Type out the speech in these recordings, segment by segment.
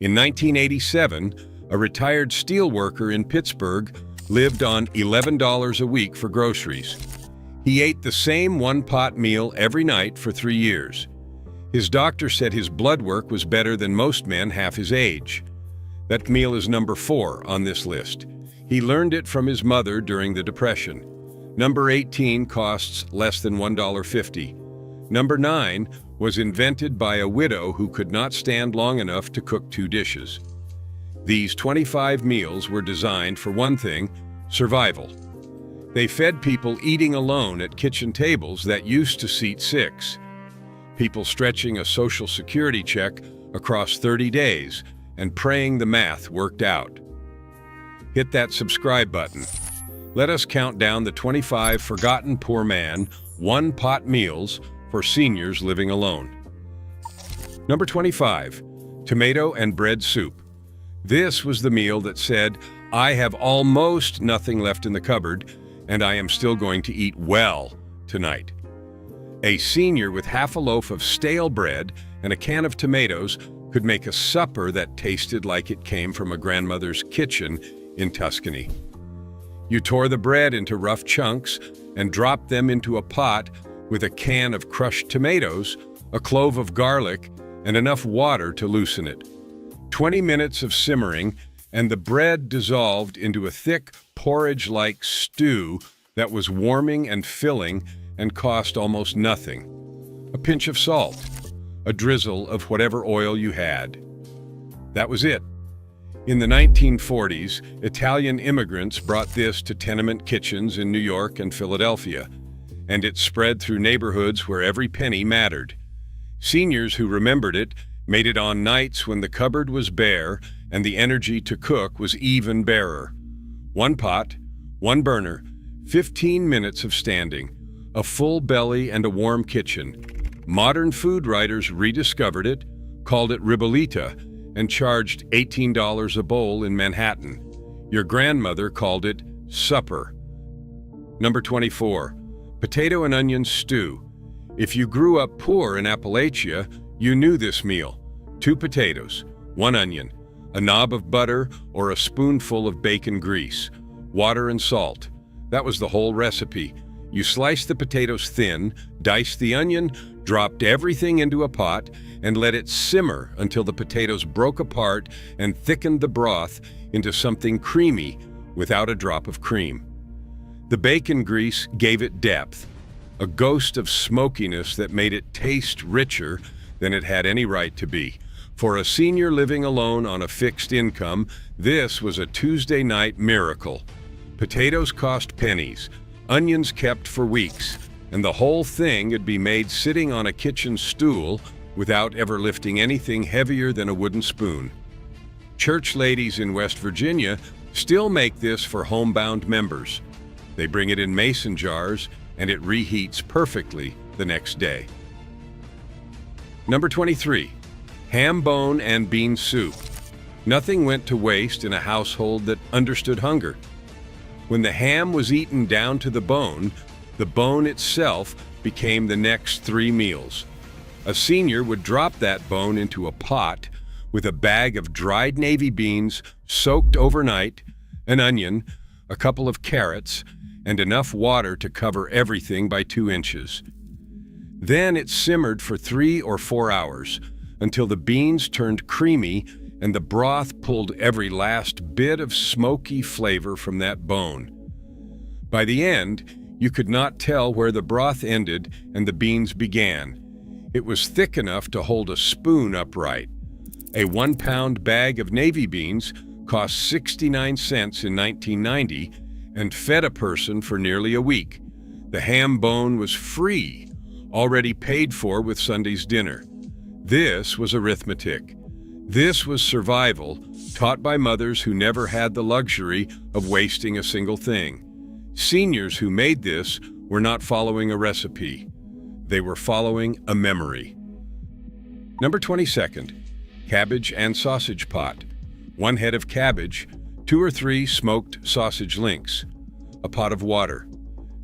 In 1987, a retired steel worker in Pittsburgh lived on $11 a week for groceries. He ate the same one-pot meal every night for 3 years. His doctor said his blood work was better than most men half his age. That meal is number 4 on this list. He learned it from his mother during the Depression. Number 18 costs less than $1.50. Number 9 was invented by a widow who could not stand long enough to cook 2 dishes. These 25 meals were designed for one thing: survival. They fed people eating alone at kitchen tables that used to seat 6. People stretching a Social Security check across 30 days and praying the math worked out. Hit that subscribe button. Let us count down the 25 forgotten poor man one-pot meals for seniors living alone. Number 25, tomato and bread soup. This was the meal that said, "I have almost nothing left in the cupboard, and I am still going to eat well tonight." A senior with half a loaf of stale bread and a can of tomatoes could make a supper that tasted like it came from a grandmother's kitchen in Tuscany. You tore the bread into rough chunks and dropped them into a pot with a can of crushed tomatoes, a clove of garlic, and enough water to loosen it. 20 minutes of simmering, and the bread dissolved into a thick, porridge-like stew that was warming and filling and cost almost nothing. A pinch of salt, a drizzle of whatever oil you had. That was it. In the 1940s, Italian immigrants brought this to tenement kitchens in New York and Philadelphia, and it spread through neighborhoods where every penny mattered. Seniors who remembered it made it on nights when the cupboard was bare and the energy to cook was even barer. One pot, one burner, 15 minutes of standing, a full belly and a warm kitchen. Modern food writers rediscovered it, called it ribollita, and charged $18 a bowl in Manhattan. Your grandmother called it supper. Number 24, potato and onion stew. If you grew up poor in Appalachia, you knew this meal. 2 potatoes, 1 onion, a knob of butter or a spoonful of bacon grease, water and salt. That was the whole recipe. You sliced the potatoes thin, diced the onion, dropped everything into a pot, and let it simmer until the potatoes broke apart and thickened the broth into something creamy without a drop of cream. The bacon grease gave it depth, a ghost of smokiness that made it taste richer than it had any right to be. For a senior living alone on a fixed income, this was a Tuesday night miracle. Potatoes cost pennies, onions kept for weeks, and the whole thing could be made sitting on a kitchen stool without ever lifting anything heavier than a wooden spoon. Church ladies in West Virginia still make this for homebound members. They bring it in mason jars, and it reheats perfectly the next day. Number 23, ham bone and bean soup. Nothing went to waste in a household that understood hunger. When the ham was eaten down to the bone itself became the next 3 meals. A senior would drop that bone into a pot with a bag of dried navy beans soaked overnight, an onion, a couple of carrots, and enough water to cover everything by 2 inches. Then it simmered for 3 or 4 hours until the beans turned creamy and the broth pulled every last bit of smoky flavor from that bone. By the end, you could not tell where the broth ended and the beans began. It was thick enough to hold a spoon upright. A 1-pound bag of navy beans cost 69 cents in 1990 and fed a person for nearly a week. The ham bone was free, already paid for with Sunday's dinner. This was arithmetic. This was survival, taught by mothers who never had the luxury of wasting a single thing. Seniors who made this were not following a recipe. They were following a memory. Number 22nd, cabbage and sausage pot. 1 head of cabbage, 2 or 3 smoked sausage links, a pot of water.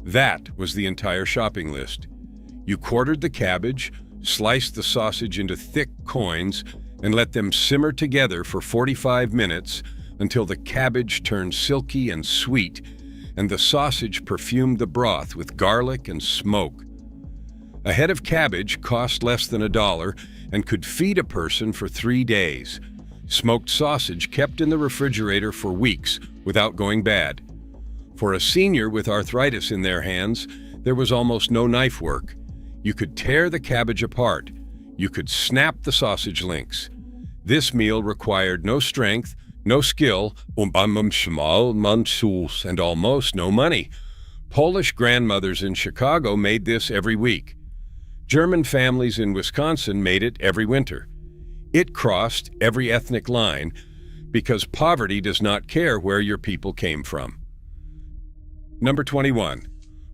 That was the entire shopping list. You quartered the cabbage, sliced the sausage into thick coins, and let them simmer together for 45 minutes until the cabbage turned silky and sweet and the sausage perfumed the broth with garlic and smoke. A head of cabbage cost less than $1 and could feed a person for 3 days. Smoked sausage kept in the refrigerator for weeks without going bad. For a senior with arthritis in their hands, there was almost no knife work. You could tear the cabbage apart. You could snap the sausage links. This meal required no strength, no skill, and almost no money. Polish grandmothers in Chicago made this every week. German families in Wisconsin made it every winter. It crossed every ethnic line because poverty does not care where your people came from. Number 21.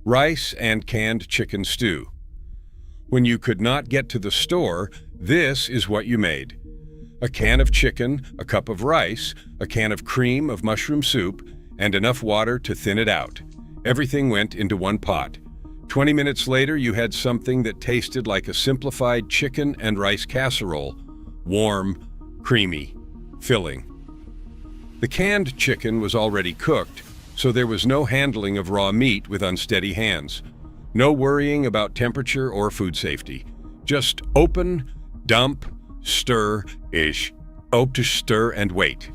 Rice and canned chicken stew. When you could not get to the store, this is what you made. A can of chicken, a cup of rice, a can of cream of mushroom soup, and enough water to thin it out. Everything went into one pot. 20 minutes later, you had something that tasted like a simplified chicken and rice casserole. Warm, creamy, filling. The canned chicken was already cooked, so there was no handling of raw meat with unsteady hands. No worrying about temperature or food safety. Just open, dump, stir, and wait.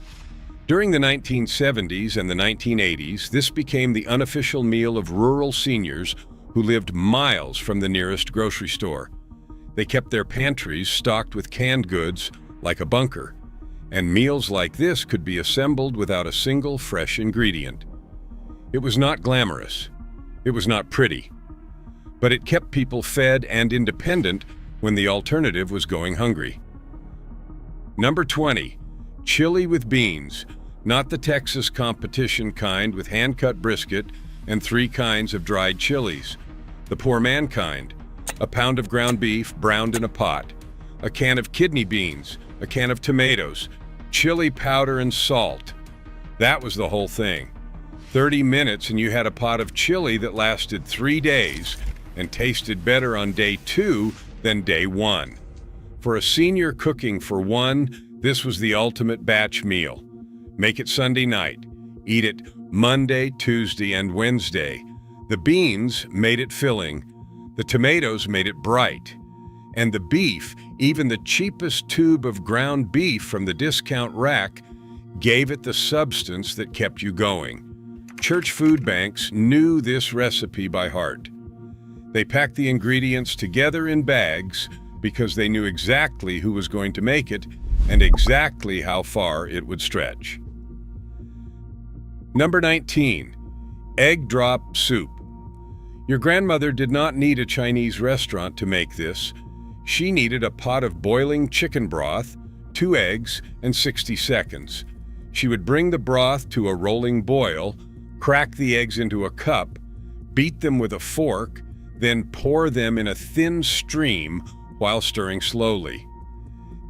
During the 1970s and the 1980s, this became the unofficial meal of rural seniors who lived miles from the nearest grocery store. They kept their pantries stocked with canned goods like a bunker, and meals like this could be assembled without a single fresh ingredient. It was not glamorous. It was not pretty. But it kept people fed and independent when the alternative was going hungry. Number 20. Chili with beans, not the Texas competition kind with hand-cut brisket and 3 kinds of dried chilies. The poor man kind. A pound of ground beef browned in a pot, a can of kidney beans, a can of tomatoes, chili powder and salt. That was the whole thing. 30 minutes and you had a pot of chili that lasted 3 days and tasted better on day 2 than day 1. For a senior cooking for one, this was the ultimate batch meal. Make it Sunday night. Eat it Monday, Tuesday, and Wednesday. The beans made it filling. The tomatoes made it bright. And the beef, even the cheapest tube of ground beef from the discount rack, gave it the substance that kept you going. Church food banks knew this recipe by heart. They packed the ingredients together in bags because they knew exactly who was going to make it and exactly how far it would stretch. Number 19. Egg drop soup. Your grandmother did not need a Chinese restaurant to make this. She needed a pot of boiling chicken broth, 2 eggs, and 60 seconds. She would bring the broth to a rolling boil, crack the eggs into a cup, beat them with a fork, then pour them in a thin stream while stirring slowly.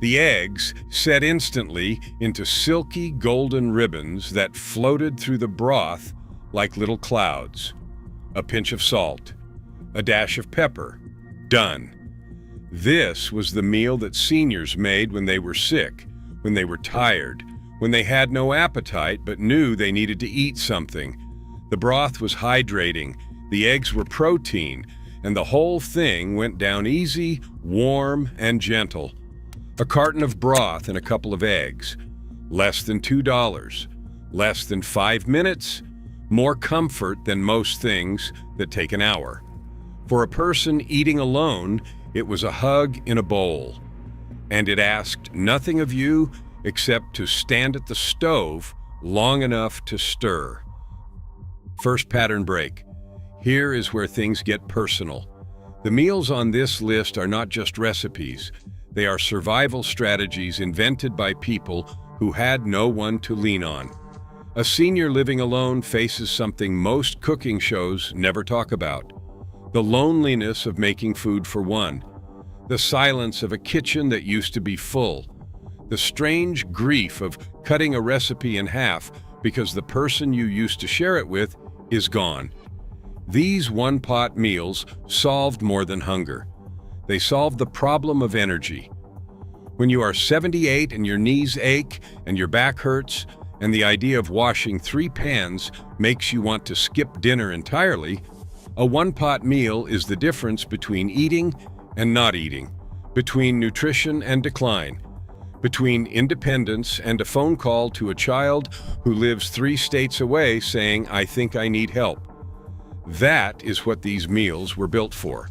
The eggs set instantly into silky golden ribbons that floated through the broth like little clouds. A pinch of salt, a dash of pepper. Done. This was the meal that seniors made when they were sick, when they were tired, when they had no appetite but knew they needed to eat something. The broth was hydrating, the eggs were protein, and the whole thing went down easy, warm, and gentle. A carton of broth and a couple of eggs. Less than $2. Less than 5 minutes. More comfort than most things that take an hour. For a person eating alone, it was a hug in a bowl. And it asked nothing of you except to stand at the stove long enough to stir. First pattern break. Here is where things get personal. The meals on this list are not just recipes. They are survival strategies invented by people who had no one to lean on. A senior living alone faces something most cooking shows never talk about. The loneliness of making food for one. The silence of a kitchen that used to be full. The strange grief of cutting a recipe in half because the person you used to share it with is gone. These one-pot meals solved more than hunger. They solved the problem of energy. When you are 78 and your knees ache and your back hurts, and the idea of washing 3 pans makes you want to skip dinner entirely, a one-pot meal is the difference between eating and not eating, between nutrition and decline, between independence and a phone call to a child who lives 3 states away saying, "I think I need help." That is what these meals were built for.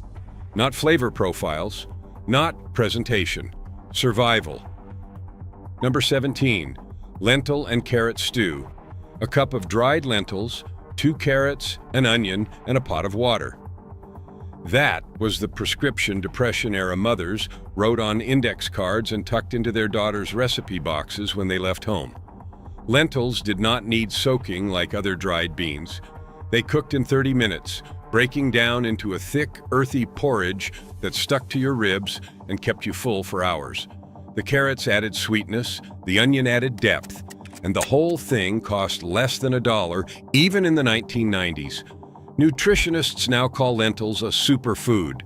Not flavor profiles, not presentation, survival. Number 17, lentil and carrot stew. A cup of dried lentils, 2 carrots, an onion, and a pot of water. That was the prescription Depression-era mothers wrote on index cards and tucked into their daughters' recipe boxes when they left home. Lentils did not need soaking like other dried beans. They cooked in 30 minutes, breaking down into a thick, earthy porridge that stuck to your ribs and kept you full for hours. The carrots added sweetness, the onion added depth, and the whole thing cost less than $1, even in the 1990s. Nutritionists now call lentils a superfood.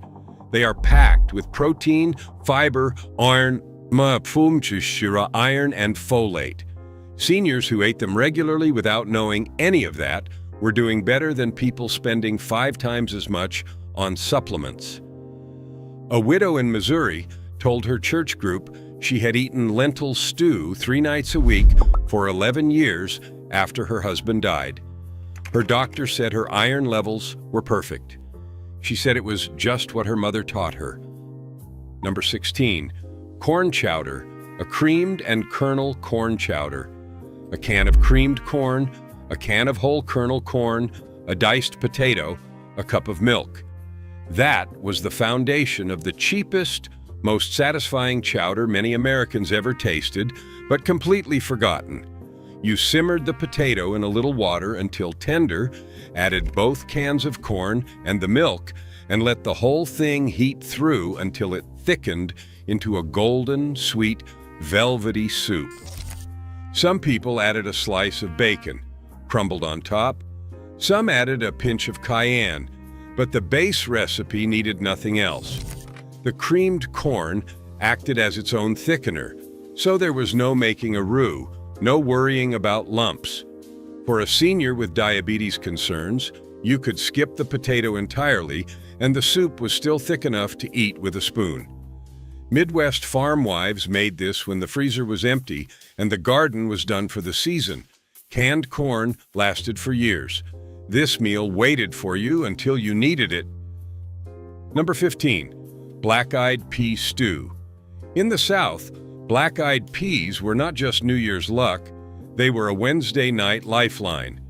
They are packed with protein, fiber, iron, and folate. Seniors who ate them regularly without knowing any of that were doing better than people spending 5 times as much on supplements. A widow in Missouri told her church group she had eaten lentil stew 3 nights a week for 11 years after her husband died. Her doctor said her iron levels were perfect. She said it was just what her mother taught her. Number 16, corn chowder, a creamed and kernel corn chowder. A can of creamed corn, a can of whole kernel corn, a diced potato, a cup of milk. That was the foundation of the cheapest, most satisfying chowder many Americans ever tasted, but completely forgotten. You simmered the potato in a little water until tender, added both cans of corn and the milk, and let the whole thing heat through until it thickened into a golden, sweet, velvety soup. Some people added a slice of bacon, crumbled on top. Some added a pinch of cayenne, but the base recipe needed nothing else. The creamed corn acted as its own thickener, so there was no making a roux, no worrying about lumps. For a senior with diabetes concerns, you could skip the potato entirely, and the soup was still thick enough to eat with a spoon. Midwest farm wives made this when the freezer was empty and the garden was done for the season. Canned corn lasted for years. This meal waited for you until you needed it. Number 15, black-eyed pea stew. In the South, black-eyed peas were not just New Year's luck, they were a Wednesday night lifeline.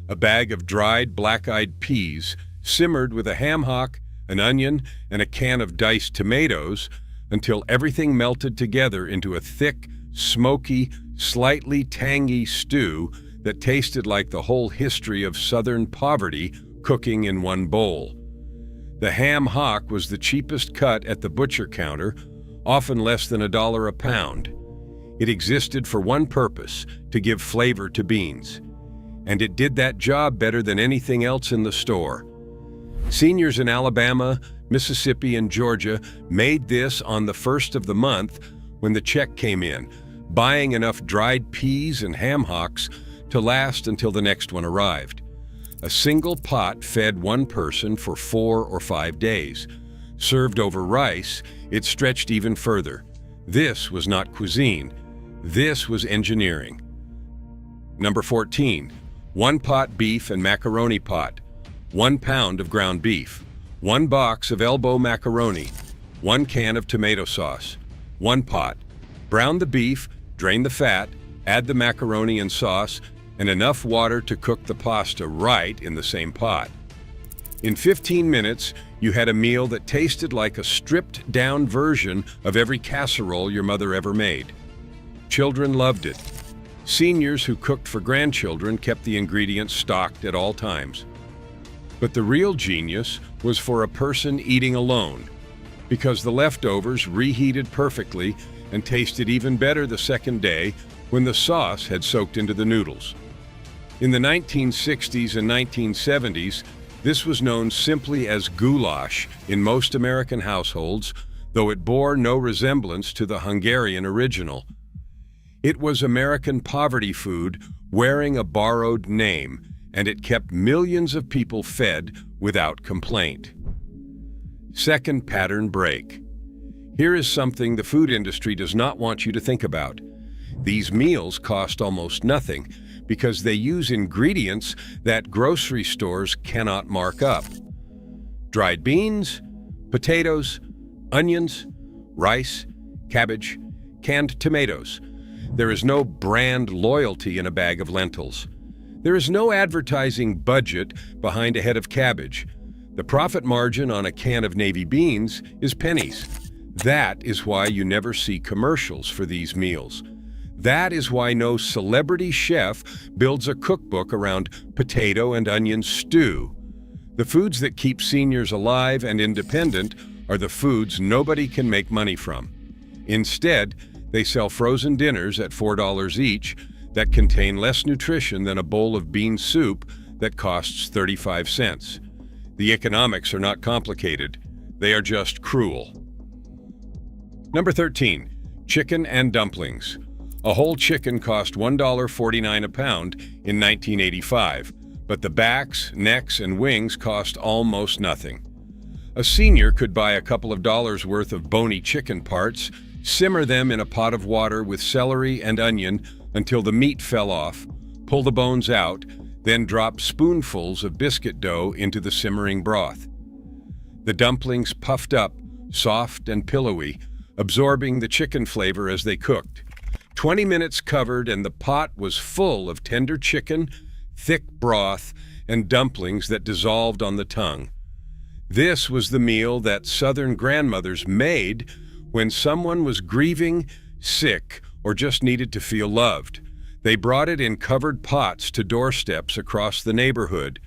A bag of dried black-eyed peas simmered with a ham hock, an onion, and a can of diced tomatoes until everything melted together into a thick, smoky, slightly tangy stew that tasted like the whole history of Southern poverty cooking in one bowl. The ham hock was the cheapest cut at the butcher counter, often less than $1 a pound. It existed for one purpose, to give flavor to beans. And it did that job better than anything else in the store. Seniors in Alabama, Mississippi, and Georgia made this on the 1st of the month when the check came in, buying enough dried peas and ham hocks to last until the next one arrived. A single pot fed one person for 4 or 5 days. Served over rice, it stretched even further. This was not cuisine. This was engineering. Number 14, one-pot beef and macaroni pot. 1 pound of ground beef. 1 box of elbow macaroni. 1 can of tomato sauce. 1 pot. Brown the beef, drain the fat, add the macaroni and sauce, and enough water to cook the pasta right in the same pot. In 15 minutes, you had a meal that tasted like a stripped-down version of every casserole your mother ever made. Children loved it. Seniors who cooked for grandchildren kept the ingredients stocked at all times. But the real genius was for a person eating alone, because the leftovers reheated perfectly and tasted even better the second day when the sauce had soaked into the noodles. In the 1960s and 1970s, this was known simply as goulash in most American households, though it bore no resemblance to the Hungarian original. It was American poverty food wearing a borrowed name, and it kept millions of people fed without complaint. Second pattern break. Here is something the food industry does not want you to think about. These meals cost almost nothing because they use ingredients that grocery stores cannot mark up. Dried beans, potatoes, onions, rice, cabbage, canned tomatoes. There is no brand loyalty in a bag of lentils. There is no advertising budget behind a head of cabbage. The profit margin on a can of navy beans is pennies. That is why you never see commercials for these meals. That is why no celebrity chef builds a cookbook around potato and onion stew. The foods that keep seniors alive and independent are the foods nobody can make money from. Instead, they sell frozen dinners at $4 each that contain less nutrition than a bowl of bean soup that costs 35 cents. The economics are not complicated. They are just cruel. Number 13, chicken and dumplings. A whole chicken cost $1.49 a pound in 1985, but the backs, necks, and wings cost almost nothing. A senior could buy a couple of dollars worth of bony chicken parts, simmer them in a pot of water with celery and onion until the meat fell off, pull the bones out, then drop spoonfuls of biscuit dough into the simmering broth. The dumplings puffed up, soft and pillowy, absorbing the chicken flavor as they cooked. 20 minutes covered and the pot was full of tender chicken, thick broth, and dumplings that dissolved on the tongue. This was the meal that Southern grandmothers made when someone was grieving, sick, or just needed to feel loved. They brought it in covered pots to doorsteps across the neighborhood.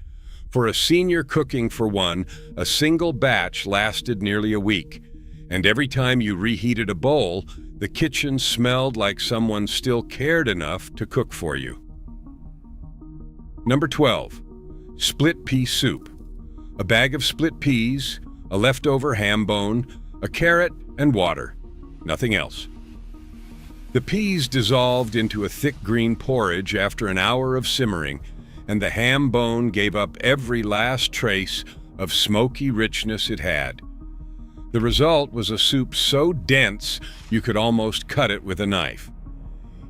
For a senior cooking for one, a single batch lasted nearly a week. And every time you reheated a bowl, the kitchen smelled like someone still cared enough to cook for you. Number 12, split pea soup. A bag of split peas, a leftover ham bone, a carrot, and water. Nothing else. The peas dissolved into a thick green porridge after an hour of simmering, and the ham bone gave up every last trace of smoky richness it had. The result was a soup so dense you could almost cut it with a knife.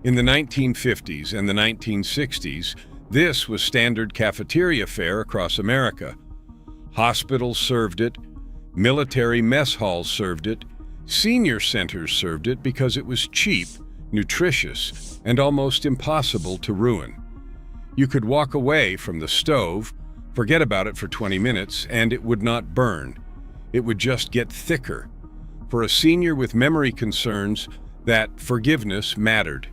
In the 1950s and the 1960s, this was standard cafeteria fare across America. Hospitals served it, military mess halls served it, senior centers served it because it was cheap, nutritious, and almost impossible to ruin. You could walk away from the stove, forget about it for 20 minutes, and it would not burn. It would just get thicker. For a senior with memory concerns, that forgiveness mattered.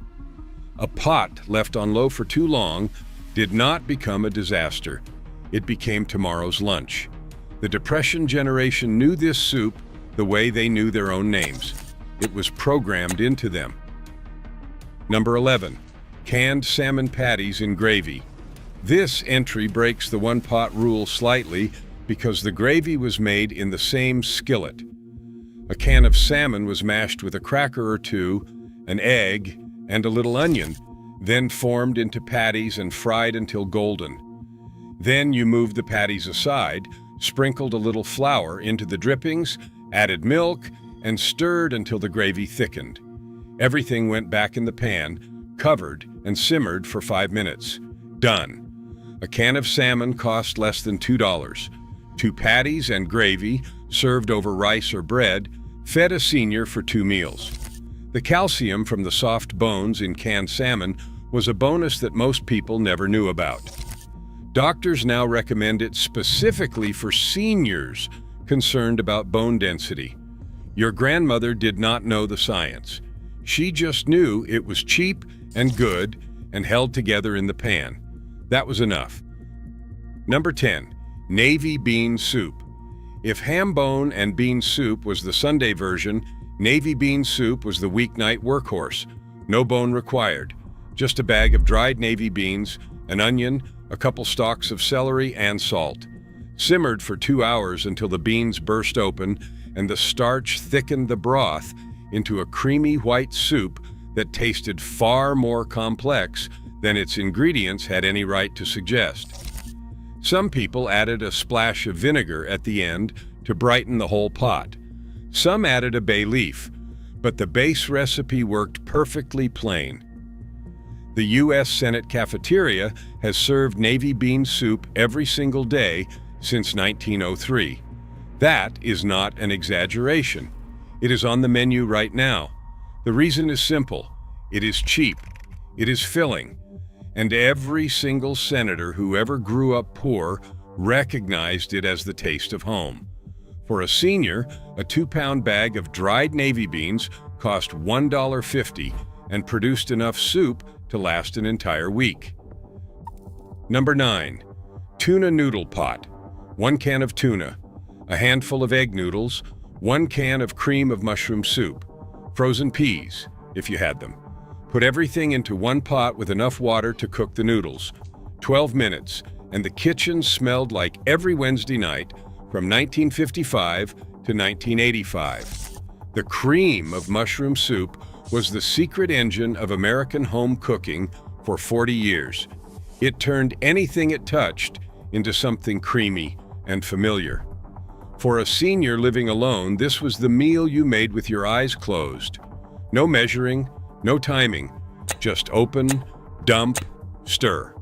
A pot left on low for too long did not become a disaster. It became tomorrow's lunch. The Depression generation knew this soup the way they knew their own names. It was programmed into them. Number 11, canned salmon patties in gravy. This entry breaks the one-pot rule slightly because the gravy was made in the same skillet. A can of salmon was mashed with a cracker or two, an egg, and a little onion, then formed into patties and fried until golden. Then you moved the patties aside, sprinkled a little flour into the drippings, added milk, and stirred until the gravy thickened. Everything went back in the pan, covered, and simmered for 5 minutes. Done. A can of salmon cost less than $2. 2 patties and gravy, served over rice or bread, fed a senior for 2 meals. The calcium from the soft bones in canned salmon was a bonus that most people never knew about. Doctors now recommend it specifically for seniors concerned about bone density. Your grandmother did not know the science. She just knew it was cheap and good and held together in the pan. That was enough. Number 10, navy bean soup. If ham bone and bean soup was the Sunday version, navy bean soup was the weeknight workhorse. No bone required. Just a bag of dried navy beans, an onion, a couple stalks of celery, and salt. Simmered for 2 hours until the beans burst open, and the starch thickened the broth into a creamy white soup that tasted far more complex than its ingredients had any right to suggest. Some people added a splash of vinegar at the end to brighten the whole pot. Some added a bay leaf, but the base recipe worked perfectly plain. The U.S. Senate cafeteria has served navy bean soup every single day since 1903. That is not an exaggeration. It is on the menu right now. The reason is simple. It is cheap. It is filling. And every single senator who ever grew up poor recognized it as the taste of home. For a senior, a 2-pound bag of dried navy beans cost $1.50 and produced enough soup to last an entire week. Number 9. Tuna noodle pot. 1 can of tuna, a handful of egg noodles, 1 can of cream of mushroom soup, frozen peas, if you had them. Put everything into one pot with enough water to cook the noodles. 12 minutes, and the kitchen smelled like every Wednesday night from 1955 to 1985. The cream of mushroom soup was the secret engine of American home cooking for 40 years. It turned anything it touched into something creamy and familiar. For a senior living alone, this was the meal you made with your eyes closed. No measuring, no timing, just open, dump, stir.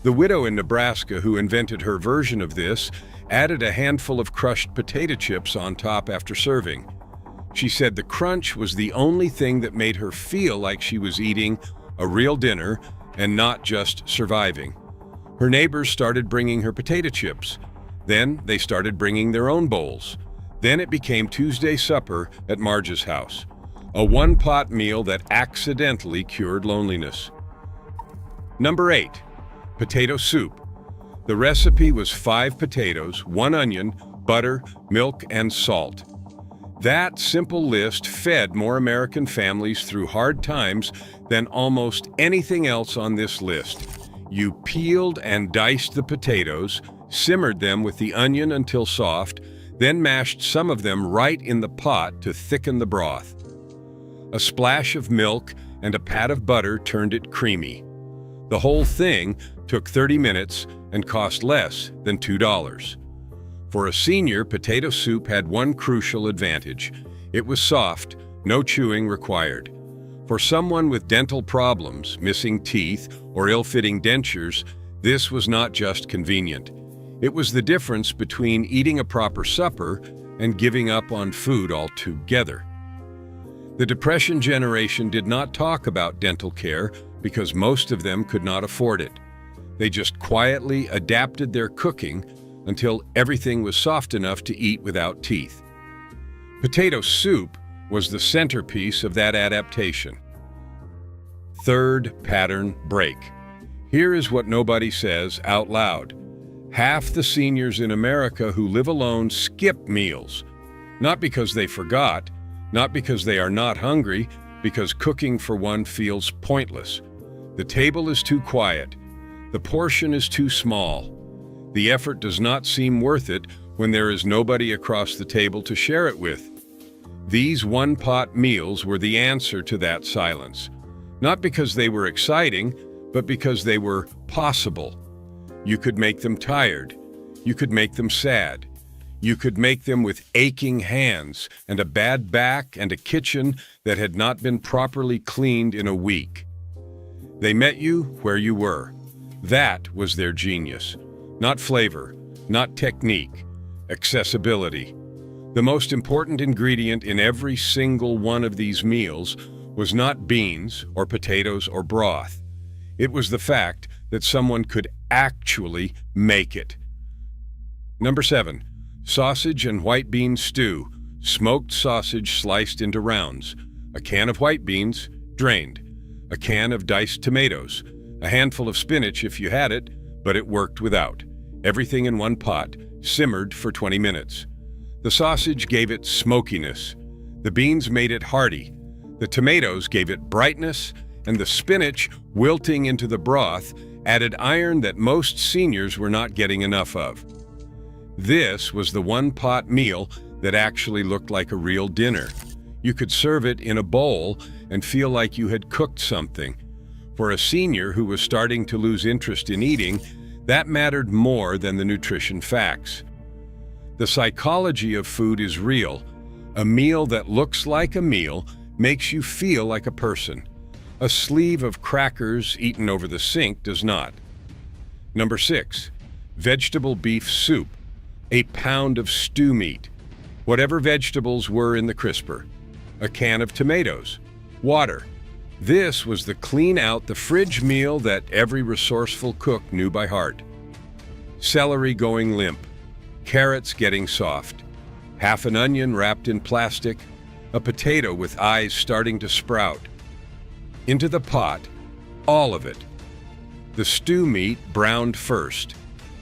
The widow in Nebraska who invented her version of this added a handful of crushed potato chips on top after serving. She said the crunch was the only thing that made her feel like she was eating a real dinner and not just surviving. Her neighbors started bringing her potato chips. Then they started bringing their own bowls. Then it became Tuesday supper at Marge's house, a one-pot meal that accidentally cured loneliness. Number 8. Potato soup. The recipe was 5 potatoes, 1 onion, butter, milk, and salt. That simple list fed more American families through hard times than almost anything else on this list. You peeled and diced the potatoes, simmered them with the onion until soft, then mashed some of them right in the pot to thicken the broth. A splash of milk and a pat of butter turned it creamy. The whole thing took 30 minutes and cost less than $2. For a senior, potato soup had one crucial advantage. It was soft, no chewing required. For someone with dental problems, missing teeth, or ill-fitting dentures, this was not just convenient. It was the difference between eating a proper supper and giving up on food altogether. The Depression generation did not talk about dental care because most of them could not afford it. They just quietly adapted their cooking until everything was soft enough to eat without teeth. Potato soup was the centerpiece of that adaptation. Third pattern break. Here is what nobody says out loud. Half the seniors in America who live alone skip meals, not because they forgot, not because they are not hungry, because cooking for one feels pointless. The table is too quiet. The portion is too small. The effort does not seem worth it when there is nobody across the table to share it with. These one-pot meals were the answer to that silence, not because they were exciting, but because they were possible. You could make them tired. You could make them sad. You could make them with aching hands and a bad back and a kitchen that had not been properly cleaned in a week. They met you where you were. That was their genius. Not flavor, not technique, accessibility. The most important ingredient in every single one of these meals was not beans or potatoes or broth. It was the fact that someone could actually make it. Number 7. Sausage and white bean stew. Smoked sausage sliced into rounds. A can of white beans, drained. A can of diced tomatoes. A handful of spinach if you had it, but it worked without. Everything in one pot, simmered for 20 minutes. The sausage gave it smokiness. The beans made it hearty. The tomatoes gave it brightness, and the spinach, wilting into the broth, added iron that most seniors were not getting enough of. This was the one-pot meal that actually looked like a real dinner. You could serve it in a bowl and feel like you had cooked something. For a senior who was starting to lose interest in eating, that mattered more than the nutrition facts. The psychology of food is real. A meal that looks like a meal makes you feel like a person. A sleeve of crackers eaten over the sink does not. Number 6, vegetable beef soup, a pound of stew meat, whatever vegetables were in the crisper, a can of tomatoes, water. This was the clean out the fridge meal that every resourceful cook knew by heart. Celery going limp, carrots getting soft, half an onion wrapped in plastic, a potato with eyes starting to sprout. Into the pot, all of it. The stew meat browned first,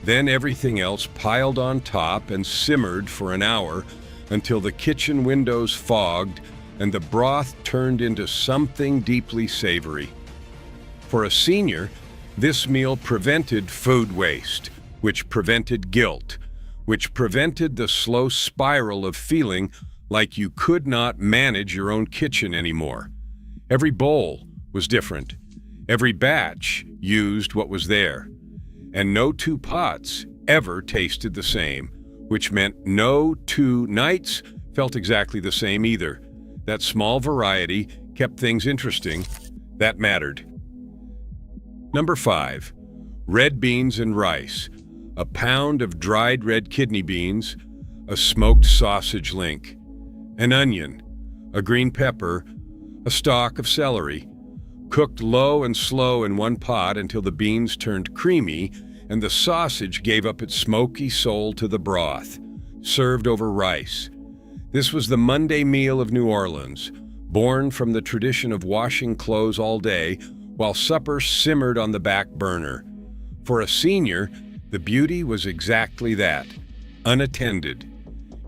then everything else piled on top and simmered for an hour until the kitchen windows fogged and the broth turned into something deeply savory. For a senior, this meal prevented food waste, which prevented guilt, which prevented the slow spiral of feeling like you could not manage your own kitchen anymore. Every bowl was different. Every batch used what was there. And no two pots ever tasted the same, which meant no two nights felt exactly the same either. That small variety kept things interesting. That mattered. Number 5, red beans and rice, a pound of dried red kidney beans, a smoked sausage link, an onion, a green pepper, a stalk of celery, cooked low and slow in one pot until the beans turned creamy and the sausage gave up its smoky soul to the broth, served over rice. This was the Monday meal of New Orleans, born from the tradition of washing clothes all day while supper simmered on the back burner. For a senior, the beauty was exactly that, unattended.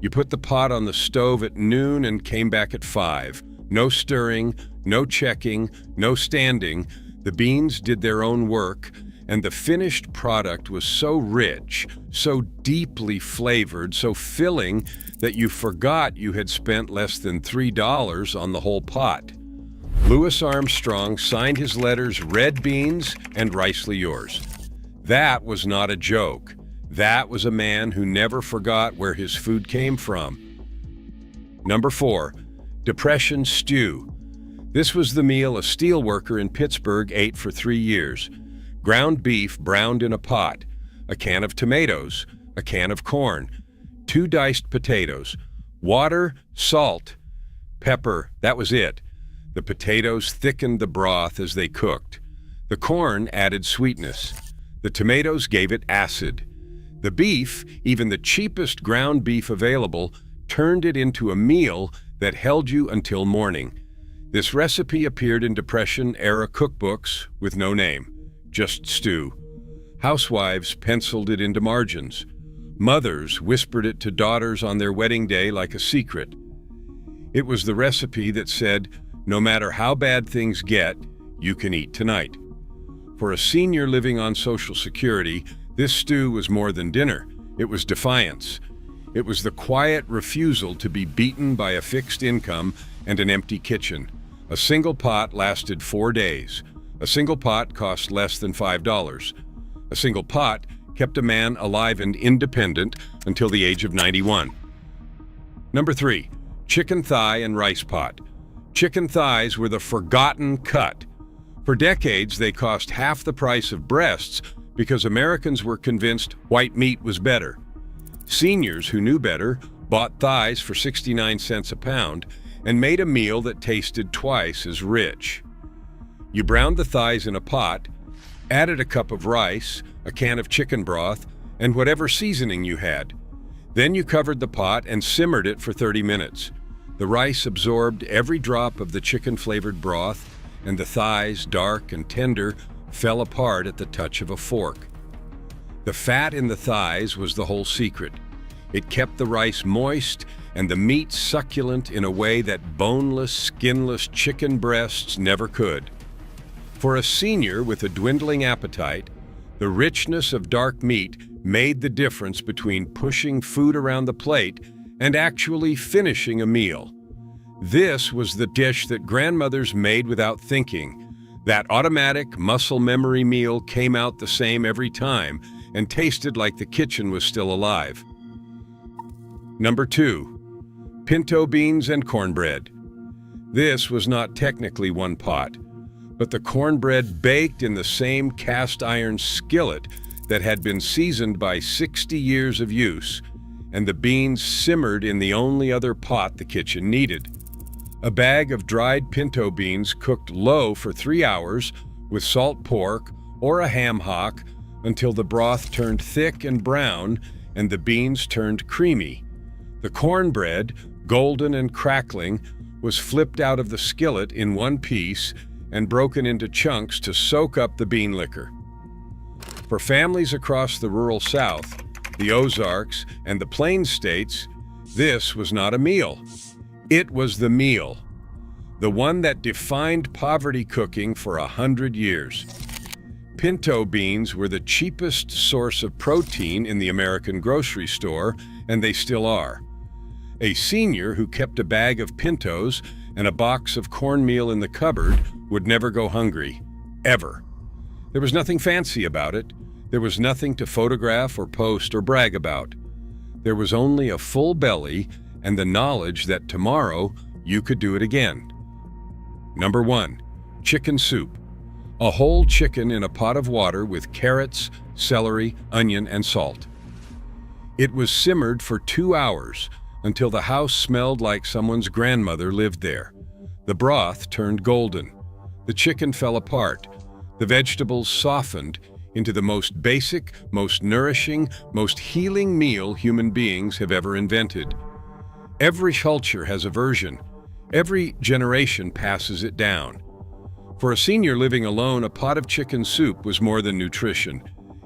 You put the pot on the stove at noon and came back at 5. No stirring, no checking, no standing. The beans did their own work, and the finished product was so rich, so deeply flavored, so filling that you forgot you had spent less than $3 on the whole pot. Louis Armstrong signed his letters red beans and ricely yours. That was not a joke. That was a man who never forgot where his food came from. Number 4, Depression stew. This was the meal a steelworker in Pittsburgh ate for 3 years. Ground beef browned in a pot, a can of tomatoes, a can of corn, 2 diced potatoes, water, salt, pepper, that was it. The potatoes thickened the broth as they cooked. The corn added sweetness. The tomatoes gave it acid. The beef, even the cheapest ground beef available, turned it into a meal that held you until morning. This recipe appeared in Depression-era cookbooks with no name, just stew. Housewives penciled it into margins. Mothers whispered it to daughters on their wedding day like a secret. It was the recipe that said, no matter how bad things get, you can eat tonight. For a senior living on Social Security, this stew was more than dinner. It was defiance. It was the quiet refusal to be beaten by a fixed income and an empty kitchen. A single pot lasted 4 days. A single pot cost less than $5. A single pot kept a man alive and independent until the age of 91. Number 3, chicken thigh and rice pot. Chicken thighs were the forgotten cut. For decades, they cost half the price of breasts because Americans were convinced white meat was better. Seniors who knew better bought thighs for 69 cents a pound and made a meal that tasted twice as rich. You browned the thighs in a pot, added a cup of rice, a can of chicken broth, and whatever seasoning you had. Then you covered the pot and simmered it for 30 minutes. The rice absorbed every drop of the chicken-flavored broth, and the thighs, dark and tender, fell apart at the touch of a fork. The fat in the thighs was the whole secret. It kept the rice moist and the meat succulent in a way that boneless, skinless chicken breasts never could. For a senior with a dwindling appetite, the richness of dark meat made the difference between pushing food around the plate and actually finishing a meal. This was the dish that grandmothers made without thinking. That automatic muscle memory meal came out the same every time and tasted like the kitchen was still alive. Number 2. Pinto beans and cornbread. This was not technically one pot, but the cornbread baked in the same cast iron skillet that had been seasoned by 60 years of use, and the beans simmered in the only other pot the kitchen needed. A bag of dried pinto beans cooked low for 3 hours with salt pork or a ham hock until the broth turned thick and brown and the beans turned creamy. The cornbread, golden and crackling, was flipped out of the skillet in one piece and broken into chunks to soak up the bean liquor. For families across the rural South, the Ozarks, and the Plains states, this was not a meal. It was the meal, the one that defined poverty cooking for 100 years. Pinto beans were the cheapest source of protein in the American grocery store, and they still are. A senior who kept a bag of pintos and a box of cornmeal in the cupboard would never go hungry, ever. There was nothing fancy about it. There was nothing to photograph or post or brag about. There was only a full belly and the knowledge that tomorrow you could do it again. Number 1. Chicken soup. A whole chicken in a pot of water with carrots, celery, onion, and salt. It was simmered for 2 hours until the house smelled like someone's grandmother lived there. The broth turned golden. The chicken fell apart. The vegetables softened into the most basic, most nourishing, most healing meal human beings have ever invented. Every culture has a version. Every generation passes it down. For a senior living alone, a pot of chicken soup was more than nutrition.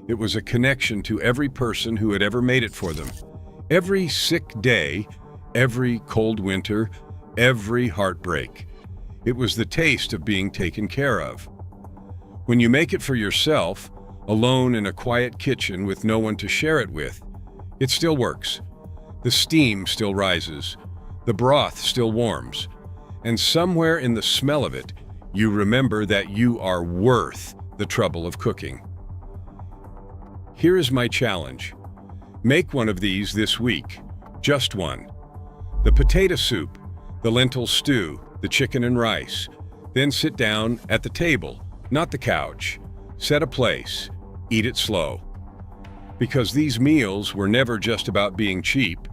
It was a connection to every person who had ever made it for them. Every sick day, every cold winter, every heartbreak. It was the taste of being taken care of. When you make it for yourself, alone in a quiet kitchen with no one to share it with, it still works. The steam still rises. The broth still warms. And somewhere in the smell of it, you remember that you are worth the trouble of cooking. Here is my challenge. Make one of these this week. Just one. The potato soup, the lentil stew, the chicken and rice. Then sit down at the table, not the couch. Set a place. Eat it slow. Because these meals were never just about being cheap.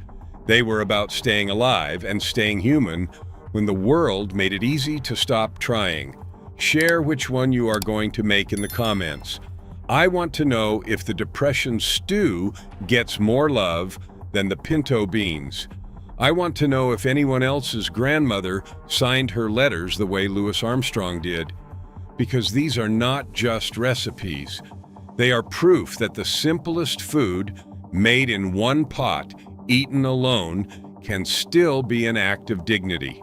They were about staying alive and staying human when the world made it easy to stop trying. Share which one you are going to make in the comments. I want to know if the Depression stew gets more love than the pinto beans. I want to know if anyone else's grandmother signed her letters the way Louis Armstrong did. Because these are not just recipes. They are proof that the simplest food, made in one pot, eaten alone, can still be an act of dignity.